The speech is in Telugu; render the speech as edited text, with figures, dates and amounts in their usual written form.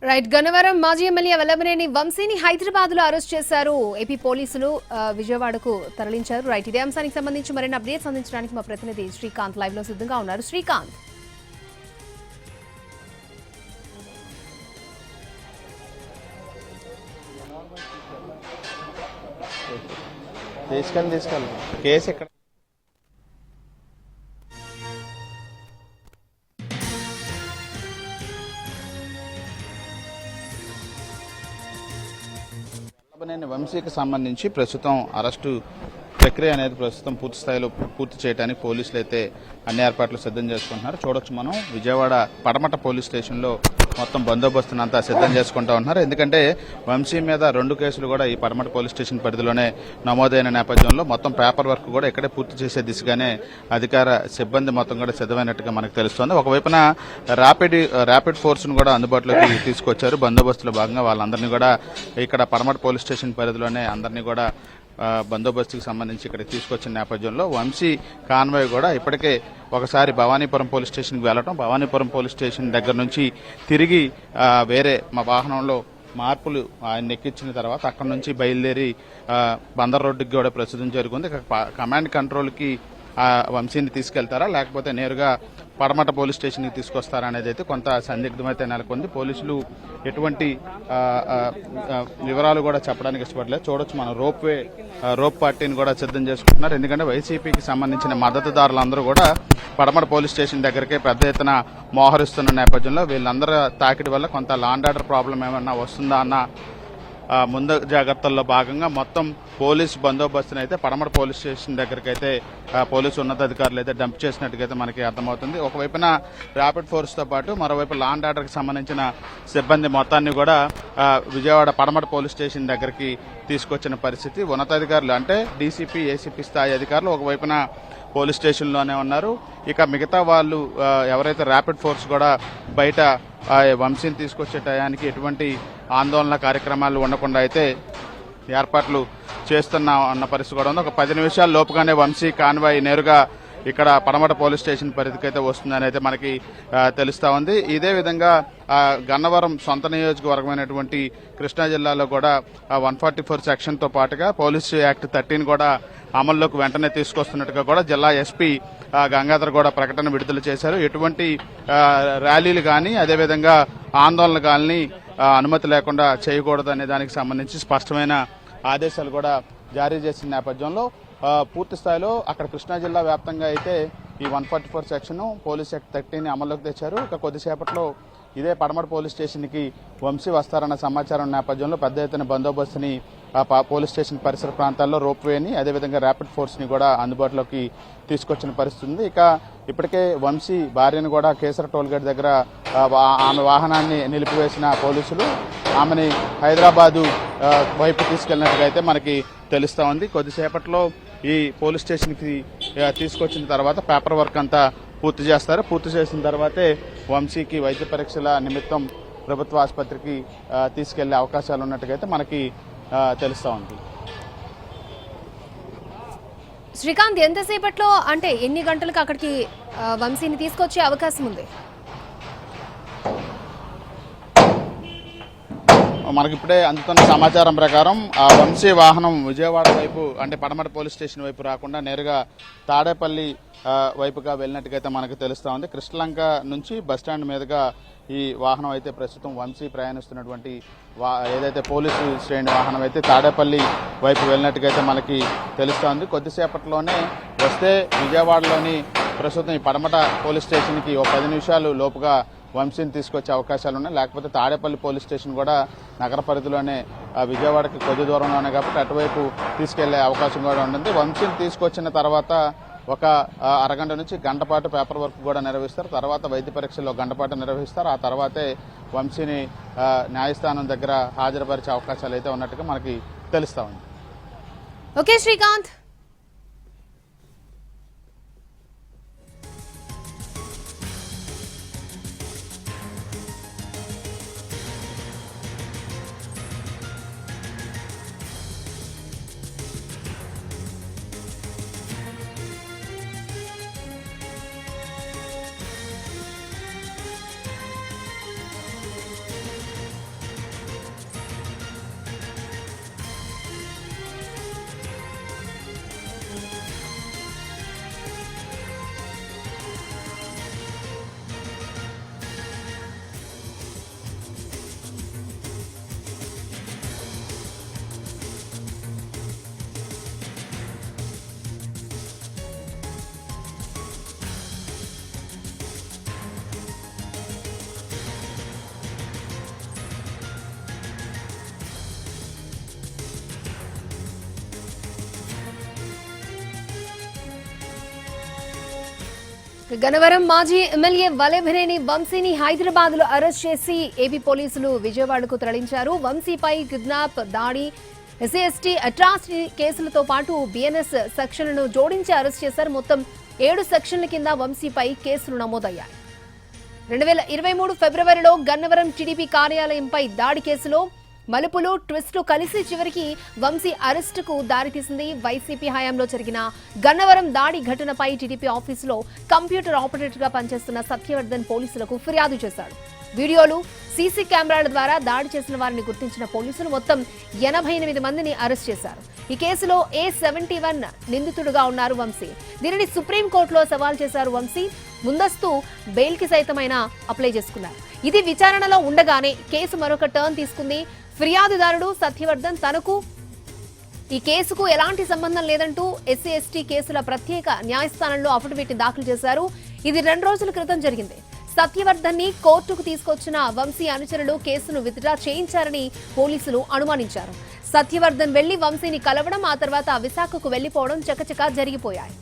రైట్. గన్నవరం మాజీ ఎమ్మెల్యే వల్లభనేని వంశీని హైదరాబాద్ లో అరెస్ట్ చేశారు ఏపీ పోలీసులు. విజయవాడకు తరలించారు. రైట్, ఇదే అంశానికి సంబంధించి మరిన్ని అప్డేట్స్ అందించడానికి మా ప్రతినిధి శ్రీకాంత్ లైవ్ లో సిద్ధంగా ఉన్నారు. శ్రీకాంత్, తీసుకెళ్ళి కేసు ఎక్కడ? వల్లభనేని వంశీకి సంబంధించి ప్రస్తుతం అరెస్టు ప్రక్రియ అనేది ప్రస్తుతం పూర్తి స్థాయిలో పూర్తి చేయడానికి పోలీసులు అయితే అన్ని ఏర్పాట్లు సిద్ధం చేసుకుంటున్నారు. చూడొచ్చు మనం విజయవాడ పడమట పోలీస్ స్టేషన్లో మొత్తం బందోబస్తును అంతా సిద్ధం చేసుకుంటా ఉంటున్నారు. ఎందుకంటే వంశీ మీద 2 కేసులు కూడా ఈ పడమట పోలీస్ స్టేషన్ పరిధిలోనే నమోదైన నేపథ్యంలో మొత్తం పేపర్ వర్క్ కూడా ఇక్కడే పూర్తి చేసే దిశగానే అధికార సిబ్బంది మొత్తం కూడా సిద్ధమైనట్టుగా మనకు తెలుస్తోంది. ఒకవైపున ర్యాపిడ్ ఫోర్స్ను కూడా అందుబాటులోకి తీసుకొచ్చారు. బందోబస్తులో భాగంగా వాళ్ళందరినీ కూడా ఇక్కడ పడమట పోలీస్ స్టేషన్ పరిధిలోనే అందరినీ కూడా బందోబస్తుకి సంబంధించి ఇక్కడ తీసుకొచ్చిన నేపథ్యంలో వంశీ కాన్వాయ్ కూడా ఇప్పటికే ఒకసారి భవానీపురం పోలీస్ స్టేషన్కి వెళ్ళటం, భవానీపురం పోలీస్ స్టేషన్ దగ్గర నుంచి తిరిగి వేరే మా వాహనంలో మార్పులు ఆయన ఎక్కించిన తర్వాత అక్కడ నుంచి బయలుదేరి బందర్ రోడ్డుకి కూడా ప్రస్తుతం జరుగుతుంది. కమాండ్ కంట్రోల్కి వంశీని తీసుకెళ్తారా లేకపోతే నేరుగా పడమట పోలీస్ స్టేషన్కి తీసుకొస్తారా అనేది అయితే కొంత సందిగ్ధమైతే నెలకొంది. పోలీసులు ఎటువంటి వివరాలు కూడా చెప్పడానికి ఇష్టపడలేదు. చూడొచ్చు మనం రోప్ పార్టీని కూడా సిద్ధం చేసుకుంటున్నారు. ఎందుకంటే వైసీపీకి సంబంధించిన మద్దతుదారులందరూ కూడా పడమట పోలీస్ స్టేషన్ దగ్గరకే పెద్ద ఎత్తున మోహరిస్తున్న నేపథ్యంలో వీళ్ళందరూ తాకిడి వల్ల కొంత లాండ్ ఆర్డర్ ప్రాబ్లం ఏమన్నా వస్తుందా అన్న ముందు జాగ్రత్తల్లో భాగంగా మొత్తం పోలీసు బందోబస్తును అయితే పడమట పోలీస్ స్టేషన్ దగ్గరికి అయితే పోలీసు ఉన్నతాధికారులు అయితే డంప్ చేసినట్టుగా మనకి అర్థమవుతుంది. ఒకవైపున ర్యాపిడ్ ఫోర్స్తో పాటు మరోవైపు లాండ్ ఆర్డర్కి సంబంధించిన సిబ్బంది మొత్తాన్ని కూడా విజయవాడ పడమట పోలీస్ స్టేషన్ దగ్గరికి తీసుకొచ్చిన పరిస్థితి. ఉన్నతాధికారులు అంటే డీసీపీ, ఏసీపీ స్థాయి అధికారులు ఒకవైపున పోలీస్ స్టేషన్లోనే ఉన్నారు. ఇక మిగతా వాళ్ళు ఎవరైతే ర్యాపిడ్ ఫోర్స్ కూడా బయట వంశీని తీసుకొచ్చే టయానికి ఎటువంటి ఆందోళన కార్యక్రమాలు ఉండకుండా అయితే ఏర్పాట్లు చేస్తున్న పరిస్థితి కూడా ఉంది. ఒక 10 నిమిషాల లోపుగానే వంశీ కాన్వాయ్ నేరుగా ఇక్కడ పడమట పోలీస్ స్టేషన్ పరిధికి అయితే వస్తుందని అయితే మనకి తెలుస్తా ఉంది. ఇదే విధంగా గన్నవరం సొంత నియోజకవర్గమైనటువంటి కృష్ణా జిల్లాలో కూడా 144 సెక్షన్తో పాటుగా పోలీస్ యాక్ట్ 13 కూడా అమల్లోకి వెంటనే తీసుకొస్తున్నట్టుగా కూడా జిల్లా ఎస్పీ గంగాధర్ కూడా ప్రకటన విడుదల చేశారు. ఎటువంటి ర్యాలీలు కానీ అదేవిధంగా ఆందోళన కానీ అనుమతి లేకుండా చేయకూడదు అనే దానికి సంబంధించి స్పష్టమైన ఆదేశాలు కూడా జారీ చేసిన నేపథ్యంలో పూర్తి స్థాయిలో అక్కడ కృష్ణా జిల్లా వ్యాప్తంగా అయితే ఈ 144 సెక్షన్ పోలీస్ యాక్ట్ 13 అమల్లోకి తెచ్చారు. ఇక కొద్దిసేపట్లో ఇదే పడమట పోలీస్ స్టేషన్కి వంశీ వస్తారన్న సమాచారం నేపథ్యంలో పెద్ద ఎత్తున బందోబస్తుని పోలీస్ స్టేషన్ పరిసర ప్రాంతాల్లో రోప్వేని అదేవిధంగా ర్యాపిడ్ ఫోర్స్ని కూడా అందుబాటులోకి తీసుకొచ్చిన పరిస్థితి ఉంది. ఇక ఇప్పటికే వంశీ భార్యను కూడా కేసర టోల్గేట్ దగ్గర ఆమె వాహనాన్ని నిలిపివేసిన పోలీసులు ఆమెని హైదరాబాదు వైపు తీసుకెళ్లినట్టుగా అయితే మనకి తెలుస్తూ ఉంది. కొద్దిసేపట్లో ఈ పోలీస్ స్టేషన్కి తీసుకొచ్చిన తర్వాత పేపర్ వర్క్ అంతా పూర్తి చేస్తారు. పూర్తి చేసిన తర్వాతే వంశీకి వైద్య పరీక్షల నిమిత్తం ప్రభుత్వ ఆసుపత్రికి తీసుకెళ్లే అవకాశాలు ఉన్నట్టుగా మనకి తెలుస్తూ ఉంది. శ్రీకాంత్, ఎంతసేపట్లో అంటే ఎన్ని గంటలకు అక్కడికి వంశీని తీసుకొచ్చే అవకాశం ఉంది? మనకిప్పుడే అందుతున్న సమాచారం ప్రకారం ఆ వంశీ వాహనం విజయవాడ వైపు అంటే పడమట పోలీస్ స్టేషన్ వైపు రాకుండా నేరుగా తాడేపల్లి వైపుగా వెళ్ళినట్టుగా మనకు తెలుస్తూ ఉంది. కృష్ణలంక నుంచి బస్టాండ్ మీదుగా ఈ వాహనం అయితే ప్రస్తుతం వంశీ ప్రయాణిస్తున్నటువంటి ఏదైతే పోలీసు శ్రేణి వాహనం అయితే తాడేపల్లి వైపు వెళ్ళినట్టుగా మనకి తెలుస్తూ ఉంది. కొద్దిసేపట్లోనే వస్తే విజయవాడలోని ప్రస్తుతం ఈ పడమట పోలీస్ స్టేషన్కి 10 నిమిషాలు లోపుగా వంశీని తీసుకొచ్చే అవకాశాలు ఉన్నాయి. లేకపోతే తాడేపల్లి పోలీస్ స్టేషన్ కూడా నగర పరిధిలోనే విజయవాడకి కొద్ది దూరంలోనే కాబట్టి అటువైపు తీసుకెళ్లే అవకాశం కూడా ఉంటుంది. వంశీని తీసుకొచ్చిన తర్వాత ఒక అరగంట నుంచి గంట పాటు పేపర్ వర్క్ కూడా నిర్వహిస్తారు. తర్వాత వైద్య పరీక్షల్లో గంట పాటు నిర్వహిస్తారు. ఆ తర్వాతే వంశీని న్యాయస్థానం దగ్గర హాజరుపరిచే అవకాశాలు అయితే ఉన్నట్టుగా మనకి తెలుస్తా ఉంది. ఓకే శ్రీకాంత్. గన్నవరం మాజీ ఎమ్మెల్యే వల్లభనేని వంశీని హైదరాబాద్ లో అరెస్ట్ చేసి ఏపీ పోలీసులు విజయవాడకు తరలించారు. వంశీపై కిడ్నాప్, దాడి, ఎస్సీ/ఎస్టీ అట్రాసిటీ కేసులతో పాటు బిఎన్ఎస్ సెక్షన్లను జోడించి అరెస్ట్ చేశారు. మొత్తం 7 సెక్షన్ల కింద వంశీపై కేసులు నమోదయ్యాయి. 2023 ఫిబ్రవరిలో గన్నవరం టీడీపీ కార్యాలయంపై దాడి కేసులో మలుపులు, ట్విస్టులు కలిసి చివరికి వంశీ అరెస్టుకు దారితీసింది. వైసీపీ హయాంలో జరిగిన గన్నవరం దాడి ఘటనపై టీడీపీ ఆఫీసులో కంప్యూటర్ ఆపరేటర్ గా పనిచేస్తున్న సత్యవర్ధన్ పోలీసులకు ఫిర్యాదు చేశాడు. వీడియోలు, సీసీ కెమెరాల ద్వారా దాడి చేసిన వారిని గుర్తించిన పోలీసులు మొత్తం 88 మందిని అరెస్ట్ చేశారు. ఈ కేసులో A71 నిందితుడుగా ఉన్నారు వంశీ. దీనిని సుప్రీంకోర్టులో సవాల్ చేశారు వంశీ. ముందస్తు బెయిల్ కి సైతమైన అప్లై చేసుకున్నారు. ఇది విచారణలో ఉండగానే కేసు మరొక టర్న్ తీసుకుంది. ఫిర్యాదుదారుడు సత్యవర్ధన్ తనకు ఈ కేసుకు ఎలాంటి సంబంధం లేదంటూ ఎస్సీ/ఎస్టీ కేసుల ప్రత్యేక న్యాయస్థానంలో అఫిడవిట్ దాఖలు చేశారు. ఇది 2 రోజుల క్రితం జరిగింది. సత్యవర్ధన్ ని కోర్టుకు తీసుకొచ్చిన వంశీ అనుచరులు కేసును విత్డ్రా చేయించారని పోలీసులు అనుమానించారు. సత్యవర్ధన్ వెళ్లి వంశీని కలవడం, ఆ తర్వాత విశాఖకు వెళ్లిపోవడం చకచకా జరిగిపోయాయి.